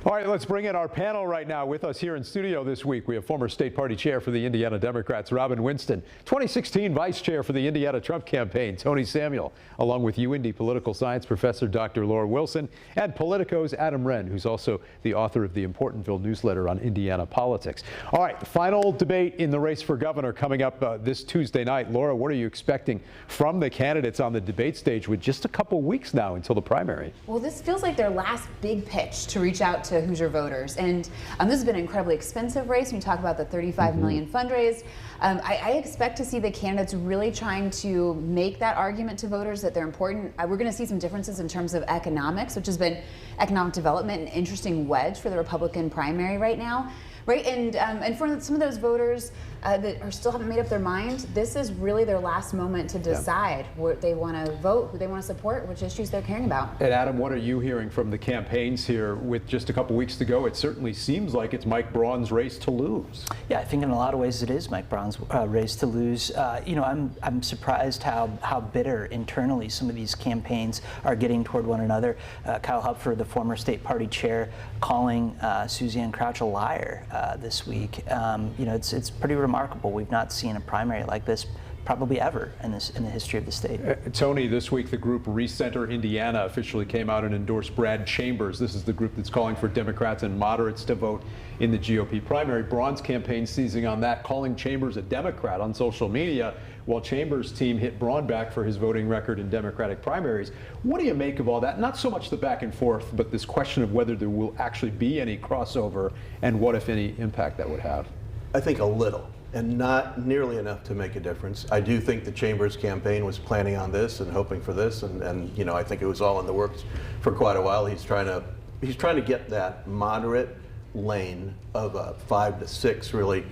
All right, let's bring in our panel right now. With us here in studio this week, we have former state party chair for the Indiana Democrats, Robin Winston, 2016 vice chair for the Indiana Trump campaign, Tony Samuel, along with UIndy political science professor Dr. Laura Wilson, and Politico's Adam Wren, who's also the author of the Importantville newsletter on Indiana politics. All right, final debate in the race for governor coming up this Tuesday night. Laura, what are you expecting from the candidates on the debate stage with just a couple weeks now until the primary? Well, this feels like their last big pitch to reach out to Hoosier voters. And this has been an incredibly expensive race. When you talk about the $35 million fundraise, I expect to see the candidates really trying to make that argument to voters that they're important. We're going to see some differences in terms of economics, which has been economic development, an interesting wedge for the Republican primary right now. Right, and for some of those voters that still haven't made up their mind, this is really their last moment to decide what they want to vote, who they want to support, which issues they're caring about. And Adam, what are you hearing from the campaigns here with just a couple weeks to go? It certainly seems like it's Mike Braun's race to lose. Yeah, I think in a lot of ways it is Mike Braun's race to lose. You know, I'm surprised how bitter internally some of these campaigns are getting toward one another. Kyle Hupfer, the former state party chair, calling Suzanne Crouch a liar this week. You know, it's pretty remarkable. We've not seen a primary like this probably ever in the history of the state. Tony, this week the group Recenter Indiana officially came out and endorsed Brad Chambers. This is the group that's calling for Democrats and moderates to vote in the GOP primary. Braun's campaign seizing on that, calling Chambers a Democrat on social media, while Chambers' team hit Braun back for his voting record in Democratic primaries. What do you make of all that? Not so much the back and forth, but this question of whether there will actually be any crossover and what, if any, impact that would have. I think a little, and not nearly enough to make a difference. I do think the Chambers campaign was planning on this and hoping for this, and you know, I think it was all in the works for quite a while. He's trying to get that moderate lane of a 5 to 6 really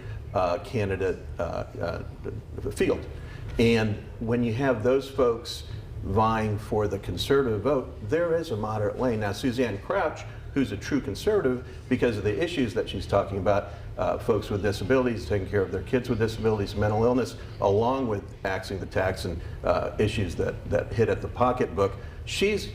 candidate field. And when you have those folks vying for the conservative vote, there is a moderate lane. Now, Suzanne Crouch, who's a true conservative because of the issues that she's talking about, folks with disabilities, taking care of their kids with disabilities, mental illness, along with axing the tax and issues that hit at the pocketbook. She's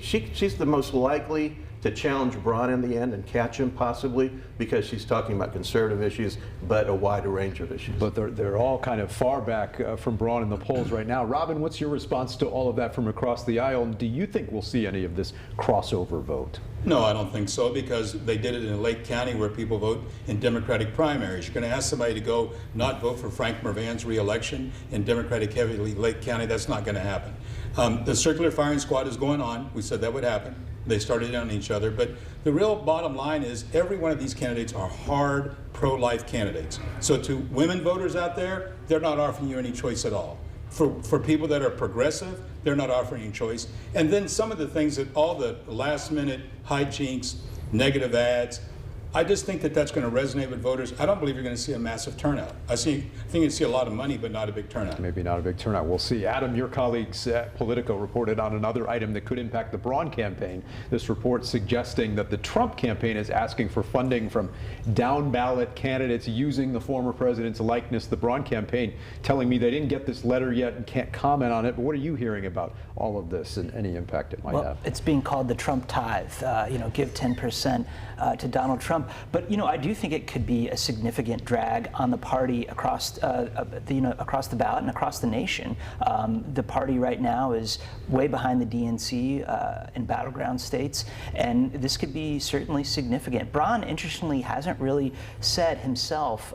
the most likely to challenge Braun in the end and catch him possibly because she's talking about conservative issues, but a wider range of issues. But they're all kind of far back from Braun in the polls right now. Robin, what's your response to all of that from across the aisle? And do you think we'll see any of this crossover vote? No, I don't think so, because they did it in Lake County where people vote in Democratic primaries. You're going to ask somebody to go not vote for Frank Mervan's re-election in Democratic heavy Lake County. That's not going to happen. The circular firing squad is going on. We said that would happen. They started on each other. But the real bottom line is every one of these candidates are hard pro-life candidates. So to women voters out there, they're not offering you any choice at all. For people that are progressive, they're not offering you choice. And then some of the things that all the last minute hijinks, negative ads, I just think that that's going to resonate with voters. I don't believe you're going to see a massive turnout. I think you see a lot of money, but not a big turnout. Maybe not a big turnout. We'll see. Adam, your colleagues at Politico reported on another item that could impact the Braun campaign. This report suggesting that the Trump campaign is asking for funding from down-ballot candidates using the former president's likeness. The Braun campaign telling me they didn't get this letter yet and can't comment on it. But what are you hearing about all of this and any impact it might have? It's being called the Trump tithe. You know, give 10% to Donald Trump. But you know, I do think it could be a significant drag on the party across across the ballot and across the nation. The party right now is way behind the DNC in battleground states, and this could be certainly significant. Braun, interestingly, hasn't really said himself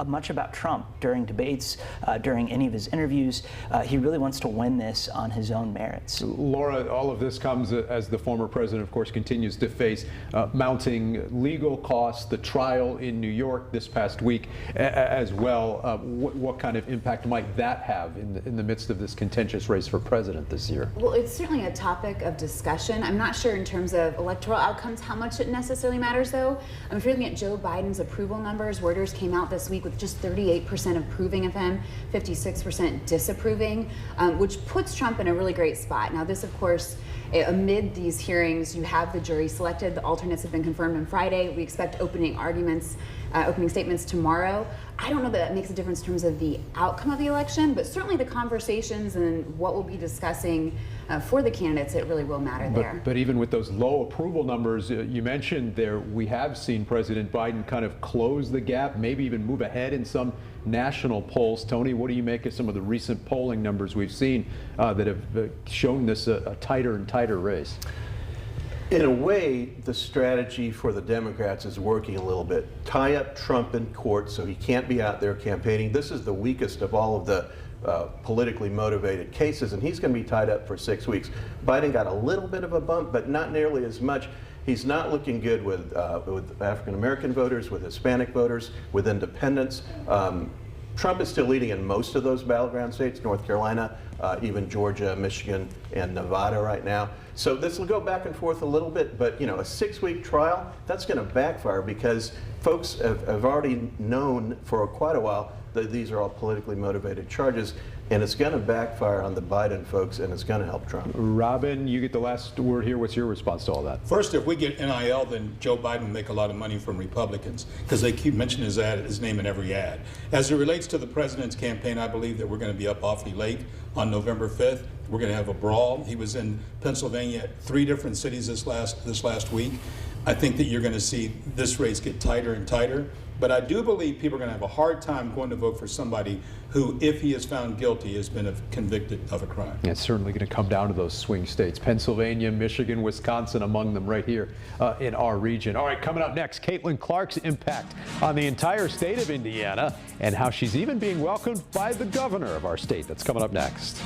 much about Trump during debates, during any of his interviews. He really wants to win this on his own merits. Laura, all of this comes as the former president, of course, continues to face mounting legal costs, the trial in New York this past week as well. What kind of impact might that have in the midst of this contentious race for president this year? Well, it's certainly a topic of discussion. I'm not sure in terms of electoral outcomes how much it necessarily matters, though. If you're looking at Joe Biden's approval numbers, Reuters came out this week with just 38% approving of him, 56% disapproving, which puts Trump in a really great spot. Now, this, of course, amid these hearings, you have the jury selected. The alternates have been confirmed on Friday. We expect opening statements tomorrow. I don't know that makes a difference in terms of the outcome of the election, but certainly the conversations and what we'll be discussing for the candidates, it really will matter there. But even with those low approval numbers, you mentioned there, we have seen President Biden kind of close the gap, maybe even move ahead in some national polls. Tony, what do you make of some of the recent polling numbers we've seen that have shown this a tighter and tighter race? In a way, the strategy for the Democrats is working a little bit. Tie up Trump in court so he can't be out there campaigning. This is the weakest of all of the politically motivated cases, and he's going to be tied up for 6 weeks. Biden got a little bit of a bump, but not nearly as much. He's not looking good with African-American voters, with Hispanic voters, with independents. Trump is still leading in most of those battleground states, North Carolina, even Georgia, Michigan, and Nevada right now. So this will go back and forth a little bit, but you know, a 6-week trial, that's going to backfire because folks have already known for quite a while that these are all politically motivated charges, and it's going to backfire on the Biden folks, and it's going to help Trump. Robin, you get the last word here. What's your response to all that? First, if we get NIL, then Joe Biden will make a lot of money from Republicans because they keep mentioning his name in every ad. As it relates to the president's campaign, I believe that we're going to be up awfully late on November 5th. We're going to have a brawl. He was in Pennsylvania at 3 different cities this last week. I think that you're going to see this race get tighter and tighter. But I do believe people are going to have a hard time going to vote for somebody who, if he is found guilty, has been convicted of a crime. It's certainly going to come down to those swing states. Pennsylvania, Michigan, Wisconsin among them right here in our region. All right, coming up next, Caitlin Clark's impact on the entire state of Indiana and how she's even being welcomed by the governor of our state. That's coming up next.